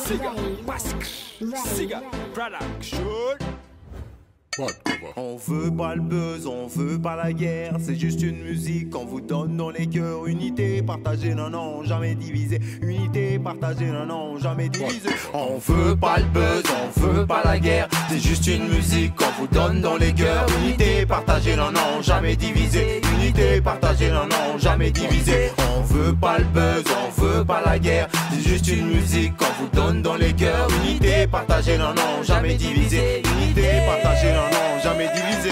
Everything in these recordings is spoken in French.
Siga, Basque, Siga, Production. On veut pas le buzz, on veut pas la guerre. C'est juste une musique qu'on vous donne dans les cœurs. Unité, partagée, non, non, jamais divisée. Unité, partagée, non, non, jamais divisée. On veut pas le buzz, on veut pas la guerre. C'est juste une musique qu'on vous donne dans les cœurs. Unité, partagée, non, non, jamais divisée. Unité, partagée, non, non, jamais divisée. On veut pas le buzz, on veut pas la guerre. C'est juste une musique qu'on vous donne dans les cœurs. Unité, partagée, non, non, jamais divisée. Unité, partagée, non, non, jamais divisé.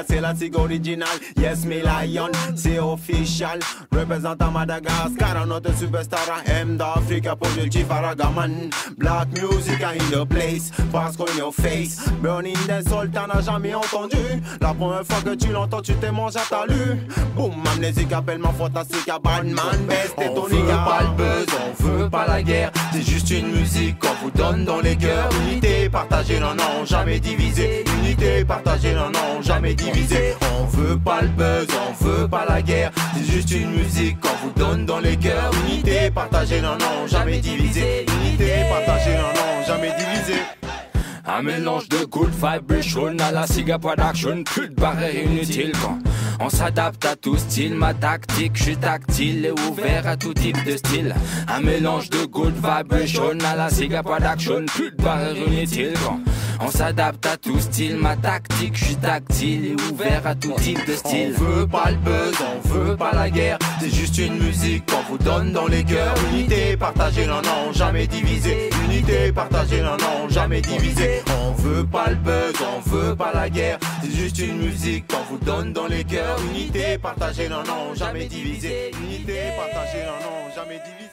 C'est la tig original. Yes, me lion, c'est official. Représentant Madagascar, notre superstar M d'Afrique, positif Aragaman. Black music in the place, parce qu'on your face. Burning the soul, t'en as jamais entendu. La première fois que tu l'entends, tu t'es mangé à ta lu. Boom, amnésique, appelle ma fantastique à Batman. Best et ton nigga. On veut pas le buzz, on veut pas la guerre. C'est juste une musique qu'on vous donne dans les cœurs. Unité, partagée, non, non, jamais divisée. Unité, partagée, non, non, jamais divisée. On veut pas le buzz, on veut pas la guerre. C'est juste une musique qu'on vous donne dans les cœurs. Unité, partagée, non, non, jamais divisée. Unité, partagée, non, non, jamais divisée. Un mélange de good vibration à la Siga Production. Plus de barrières inutiles quand on s'adapte à tout style. Ma tactique, je suis tactile et ouvert à tout type de style. Un mélange de good vibration à la Siga Production. Plus de barrières inutiles quand on s'adapte à tout style. Ma tactique, je suis tactile et ouvert à tout type de style. On veut pas le buzz, on veut pas la guerre. C'est juste une musique qu'on vous donne dans les cœurs. Unité, partagée, non, non, jamais divisée. Unité, partagée, non, non, jamais divisée. On veut pas le buzz, on veut pas la guerre. C'est juste une musique qu'on vous donne dans les cœurs. Unité, partagée, non, non, jamais divisée. Unité, partagée, non, non, jamais divisée.